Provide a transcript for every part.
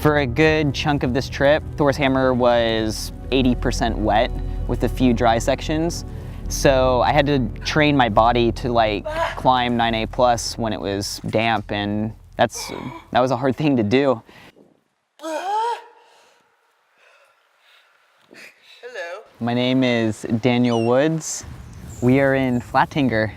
For a good chunk of this trip, Thor's hammer was 80% wet with a few dry sections. So I had to train my body to like climb 9A plus when it was damp, and that was a hard thing to do. Hello. My name is Daniel Woods. We are in Flantanger.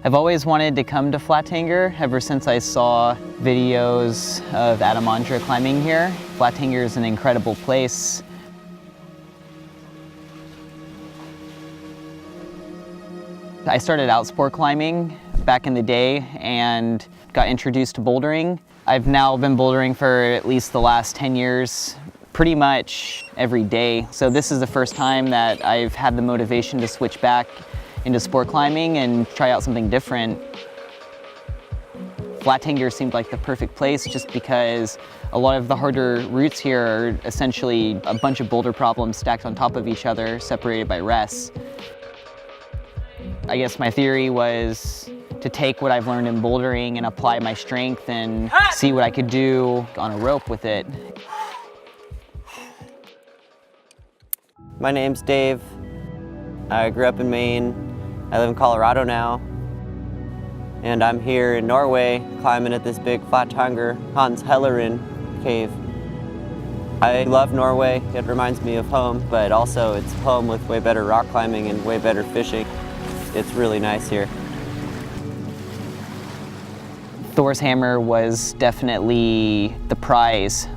I've always wanted to come to Flantanger ever since I saw videos of Adamandra climbing here. Flantanger is an incredible place. I started out sport climbing back in the day and got introduced to bouldering. I've now been bouldering for at least the last 10 years, pretty much every day. So this is the first time that I've had the motivation to switch back into sport climbing and try out something different. Flantanger seemed like the perfect place just because a lot of the harder routes here are essentially a bunch of boulder problems stacked on top of each other, separated by rests. I guess my theory was to take what I've learned in bouldering and apply my strength and see what I could do on a rope with it. My name's Dave. I grew up in Maine. I live in Colorado now. And I'm here in Norway climbing at this big Flantanger Hanshelleren cave. I love Norway. It reminds me of home, but also it's home with way better rock climbing and way better fishing. It's really nice here. Thor's hammer was definitely the prize.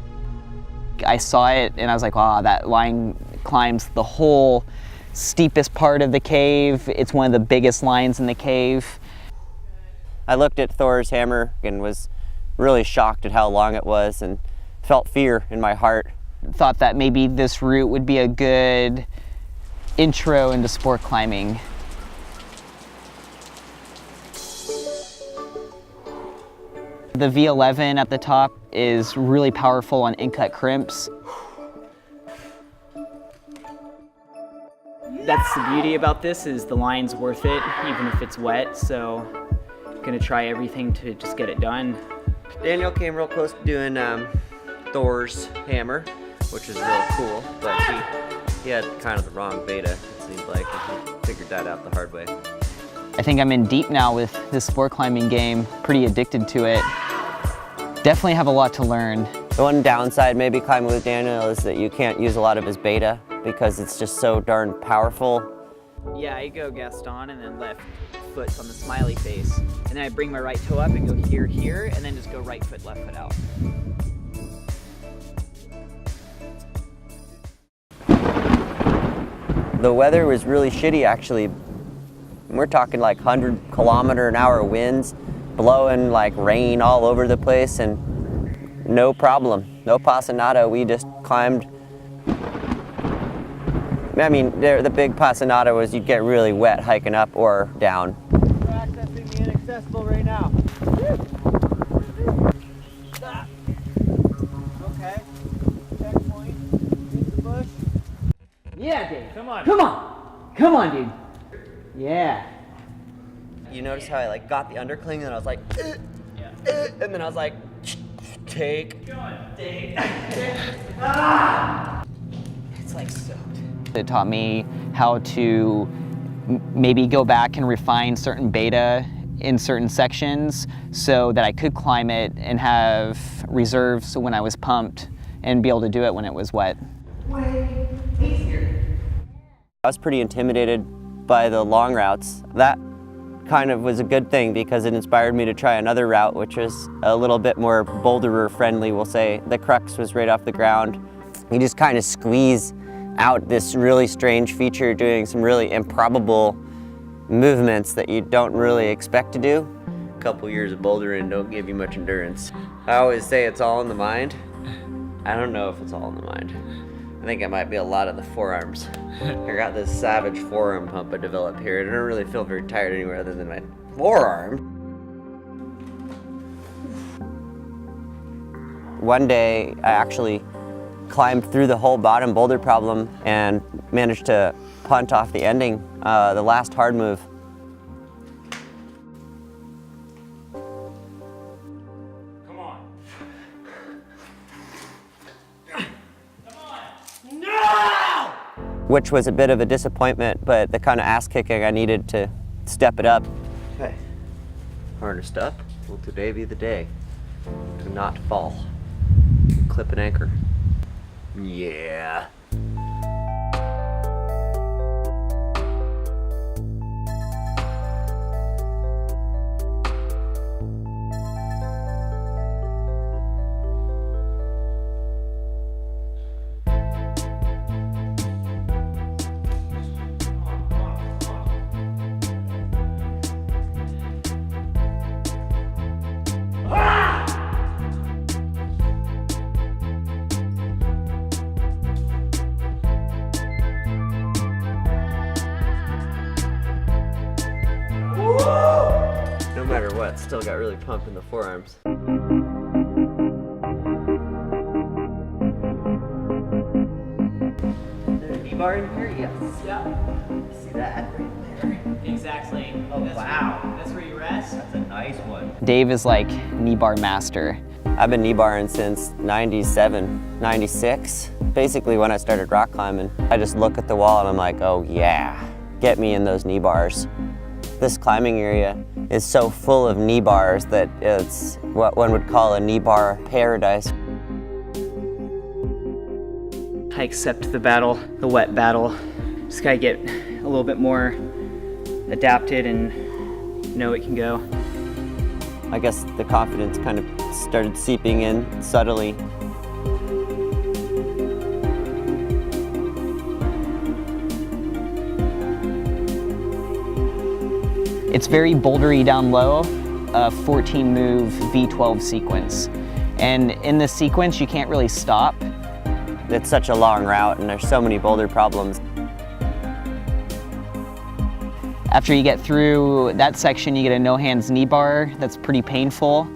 I saw it and I was like, wow, that line climbs the whole steepest part of the cave. It's one of the biggest lines in the cave. I looked at Thor's hammer and was really shocked at how long it was and felt fear in my heart. Thought that maybe this route would be a good intro into sport climbing. The V11 at the top is really powerful on in-cut crimps. That's the beauty about this, is the line's worth it, even if it's wet, so I'm gonna try everything to just get it done. Daniel came real close to doing Thor's hammer, which is real cool, but he had kind of the wrong beta, it seemed like, and he figured that out the hard way. I think I'm in deep now with this sport climbing game, pretty addicted to it. Definitely have a lot to learn. The one downside maybe climbing with Daniel is that you can't use a lot of his beta because it's just so darn powerful. Yeah, I go Gaston and then left foot's on the smiley face. And then I bring my right toe up and go here, here, and then just go right foot, left foot out. The weather was really shitty actually. We're talking like 100-kilometer-an-hour winds, blowing like rain all over the place, and no problem, no passanata. We just climbed. I mean, the big passanata was you'd get really wet hiking up or down. We're accessing the inaccessible right now. Okay. Checkpoint. In the bush. Yeah, Dave. Come on. Come on. Come on, dude. Yeah. You notice how I like got the undercling and I was like, and then I was like, take. It's like soaked. It taught me how to maybe go back and refine certain beta in certain sections so that I could climb it and have reserves when I was pumped and be able to do it when it was wet. Way easier. I was pretty intimidated by the long routes. That kind of was a good thing because it inspired me to try another route, which was a little bit more boulderer friendly, we'll say. The crux was right off the ground. You just kind of squeeze out this really strange feature doing some really improbable movements that you don't really expect to do. A couple years of bouldering don't give you much endurance. I always say it's all in the mind. I don't know if it's all in the mind. I think it might be a lot of the forearms. I got this savage forearm pump I developed here. I don't really feel very tired anywhere other than my forearm. One day I actually climbed through the whole bottom boulder problem and managed to punt off the ending, the last hard move. Come on. which was a bit of a disappointment, but the kind of ass kicking I needed to step it up. Okay, harnessed up. Will today be the day to not fall? Clip an anchor. Yeah. No matter what, still got really pumped in the forearms. Is there a kneebar in here? Yes. Yeah. See that right there? Exactly. Oh, wow. That's where you rest. That's a nice one. Dave is like knee bar master. I've been knee barring since 97, 96. Basically when I started rock climbing, I just look at the wall and I'm like, oh yeah, get me in those knee bars. This climbing area is so full of knee bars that it's what one would call a knee bar paradise. I accept the battle, the wet battle. Just gotta get a little bit more adapted and know it can go. I guess the confidence kind of started seeping in subtly. It's very bouldery down low, a 14 move V12 sequence. And in this sequence, you can't really stop. It's such a long route and there's so many boulder problems. After you get through that section, you get a no hands knee bar that's pretty painful.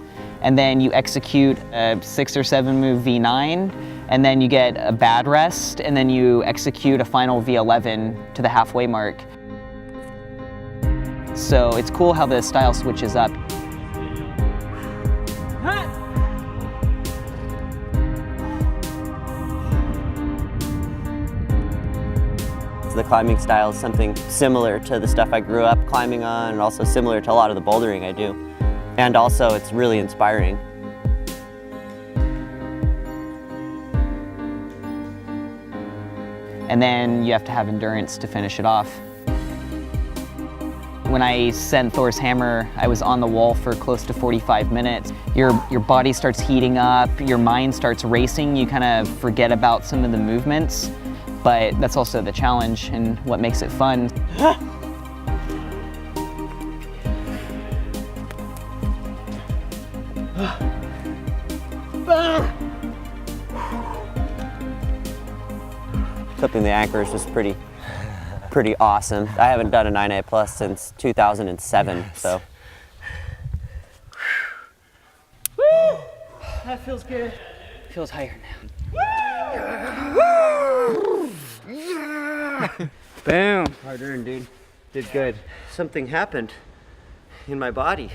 And then you execute a 6 or 7 move V9, and then you get a bad rest, and then you execute a final V11 to the halfway mark. So it's cool how the style switches up. The climbing style is something similar to the stuff I grew up climbing on, and also similar to a lot of the bouldering I do. And also it's really inspiring. And then you have to have endurance to finish it off. When I sent Thor's hammer, I was on the wall for close to 45 minutes. Your body starts heating up, your mind starts racing, you kind of forget about some of the movements, but that's also the challenge and what makes it fun. Clipping the anchor is just pretty awesome. I haven't done a 9A plus since 2007, so. Woo! That feels good. Feels higher now. Boom. Hard earned, dude. Did good. Something happened in my body.